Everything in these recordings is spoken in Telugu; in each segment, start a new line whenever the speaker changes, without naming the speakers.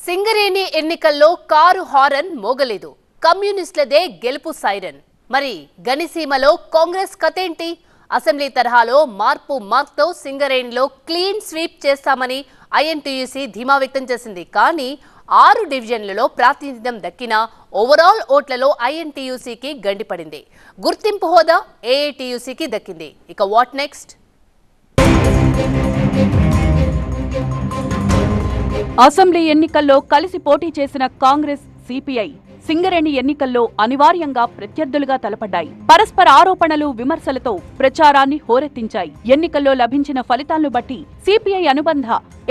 సింగరేణి ఎన్నికల్లో కారు హారన్ మోగలేదు. కమ్యూనిస్టులదే గెలుపు సైరన్. మరి గనిసీమలో కాంగ్రెస్ కథేంటి? అసెంబ్లీ తరహాలో మార్క్తో సింగరేణిలో క్లీన్ స్వీప్ చేస్తామని ఐఎన్టీయూసీ ధీమా వ్యక్తం చేసింది. కానీ 6 డివిజన్లలో ప్రాతినిధ్యం దక్కిన ఓవరాల్ ఓట్లలో ఐఎన్టీయూసీకి గండిపడింది. గుర్తింపు హోదా ఏఐటీయూసీకి దక్కింది. ఇక వాట్ నెక్స్ట్?
అసెంబ్లీ ఎన్నికల్లో కలిసి పోటీ చేసిన కాంగ్రెస్, సిపిఐ సింగరేణి ఎన్నికల్లో అనివార్యంగా ప్రత్యర్థులుగా తలపడ్డాయి. పరస్పర ఆరోపణలు, విమర్శలతో ప్రచారాన్ని హోరెత్తించాయి. ఎన్నికల్లో లభించిన ఫలితాలను బట్టి సిపిఐ అనుబంధ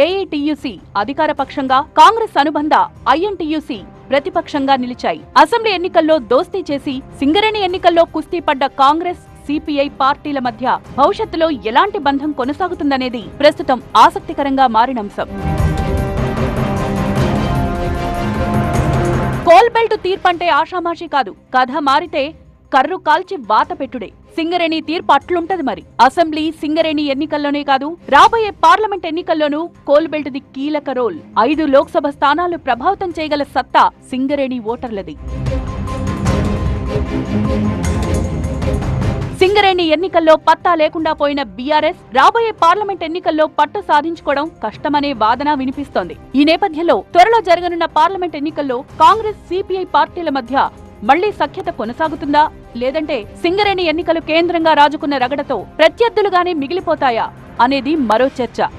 ఏఐటీయూసీ అధికారపక్షంగా, కాంగ్రెస్ అనుబంధ ఐఎన్టీయూసీ ప్రతిపక్షంగా నిలిచాయి. అసెంబ్లీ ఎన్నికల్లో దోస్తీ చేసి సింగరేణి ఎన్నికల్లో కుస్తీ పడ్డ కాంగ్రెస్, సిపిఐ పార్టీల మధ్య భవిష్యత్తులో ఎలాంటి బంధం కొనసాగుతుందనేది ప్రస్తుతం ఆసక్తికరంగా మారినంశం. కోల్బెల్ట్ తీర్పంటే ఆషామాషి కాదు. కథ మారితే కర్రు కాల్చి వాత పెట్టుడే. సింగరేణి తీర్పు అట్లుంటది. మరి అసెంబ్లీ, సింగరేణి ఎన్నికల్లోనే కాదు, రాబోయే పార్లమెంట్ ఎన్నికల్లోనూ కోల్బెల్ట్ ది కీలక రోల్. 5 లోక్సభ స్థానాలు ప్రభావితం చేయగల సత్తా సింగరేణి ఓటర్లది. సింగరేణి ఎన్నికల్లో పత్తా లేకుండా పోయిన బీఆర్ఎస్ రాబోయే పార్లమెంట్ ఎన్నికల్లో పట్టు సాధించుకోవడం కష్టమనే వాదన వినిపిస్తోంది. ఈ నేపథ్యంలో త్వరలో జరగనున్న పార్లమెంట్ ఎన్నికల్లో కాంగ్రెస్, సిపిఐ పార్టీల మధ్య మళ్లీ సఖ్యత కొనసాగుతుందా, లేదంటే సింగరేణి ఎన్నికలు కేంద్రంగా రాజుకున్న రగడతో ప్రత్యర్థులుగానే మిగిలిపోతాయా అనేది మరో చర్చ.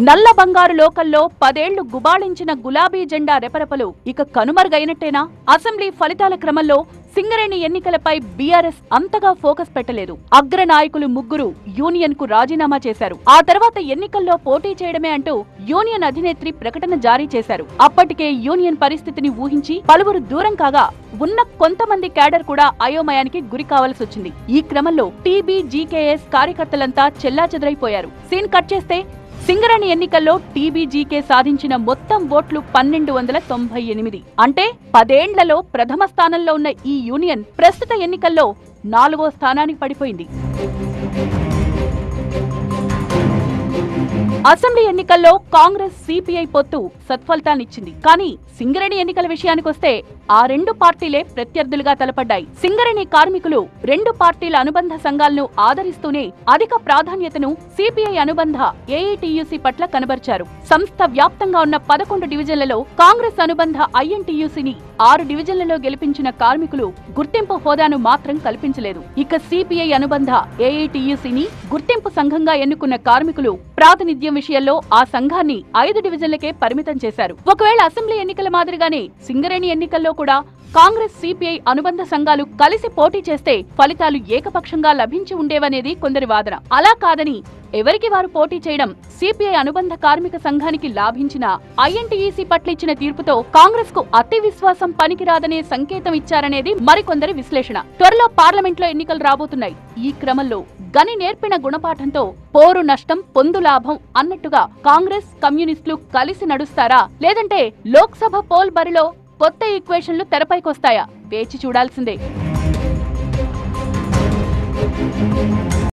నల్ల బంగారు లోకల్లో 10 ఏళ్లు గుబాళించిన గులాబీ జెండా రెపరెపలు ఇక కనుమరుగైనట్టేనా? అసెంబ్లీ ఫలితాల క్రమంలో సింగరేణి ఎన్నికలపై బీఆర్ఎస్ అంతగా ఫోకస్ పెట్టలేదు. అగ్ర నాయకులు 3 యూనియన్ కు రాజీనామా చేశారు. ఆ తర్వాత ఎన్నికల్లో పోటీ చేయడమే అంటూ యూనియన్ అధినేత్రి ప్రకటన జారీ చేశారు. అప్పటికే యూనియన్ పరిస్థితిని ఊహించి పలువురు దూరం కాగా ఉన్న కొంతమంది క్యాడర్ కూడా అయోమయానికి గురి కావాల్సి వచ్చింది. ఈ క్రమంలో టీబీజీకేఎస్ కార్యకర్తలంతా చెల్లాచెదరైపోయారు. సీన్ కట్ చేస్తే సింగరేణి ఎన్నికల్లో టీబీజీకే సాధించిన మొత్తం ఓట్లు 1298. అంటే 10 ఏళ్లలో ప్రథమ స్థానంలో ఉన్న ఈ యూనియన్ ప్రస్తుత ఎన్నికల్లో 4వ స్థానానికి పడిపోయింది. అసెంబ్లీ ఎన్నికల్లో కాంగ్రెస్, సిపిఐ పొత్తు సత్ఫలితాన్నిచ్చింది. కానీ సింగరేణి ఎన్నికల విషయానికొస్తే ఆ 2 పార్టీలే ప్రత్యర్థులుగా తలపడ్డాయి. సింగరేణి కార్మికులు 2 పార్టీల అనుబంధ సంఘాలను ఆదరిస్తూనే అధిక ప్రాధాన్యతను సిపిఐ అనుబంధ ఏఐటీయూసీ పట్ల కనబర్చారు. సంస్థ వ్యాప్తంగా ఉన్న 11 డివిజన్లలో కాంగ్రెస్ అనుబంధ ఐఎన్టీయూసీని 6 డివిజన్లలో గెలిపించిన కార్మికులు గుర్తింపు హోదాను మాత్రం కల్పించలేదు. ఇక సిపిఐ అనుబంధ ఏఐటీయూసీని గుర్తింపు సంఘంగా ఎన్నుకున్న కార్మికులు ప్రాతినిధ్యం విషయంలో ఆ సంఘాన్ని 5 డివిజన్లకే పరిమితం చేశారు. ఒకవేళ అసెంబ్లీ ఎన్నికల మాదిరిగానే సింగరేణి ఎన్నికల్లో కూడా కాంగ్రెస్, సిపిఐ అనుబంధ సంఘాలు కలిసి పోటీ చేస్తే ఫలితాలు ఏకపక్షంగా లభించి ఉండేవనేది కొందరి వాదన. అలా కాదని ఎవరికి వారు పోటీ చేయడం సిపిఐ అనుబంధ కార్మిక సంఘానికి లాభించిన ఐఎన్టీయూసీ పట్ల ఇచ్చిన తీర్పుతో కాంగ్రెస్ కు అతి విశ్వాసం పనికిరాదనే సంకేతం ఇచ్చారనేది మరికొందరి విశ్లేషణ. త్వరలో పార్లమెంట్లో ఎన్నికలు రాబోతున్నాయి. ఈ క్రమంలో గని నేర్పిన గుణపాఠంతో పోరు నష్టం, పొందు లాభం అన్నట్టుగా కాంగ్రెస్, కమ్యూనిస్టులు కలిసి నడుస్తారా, లేదంటే లోక్సభ పోల్ బరిలో కొత్త ఈక్వేషన్లు తెరపైకొస్తాయా? వేచి చూడాల్సిందే.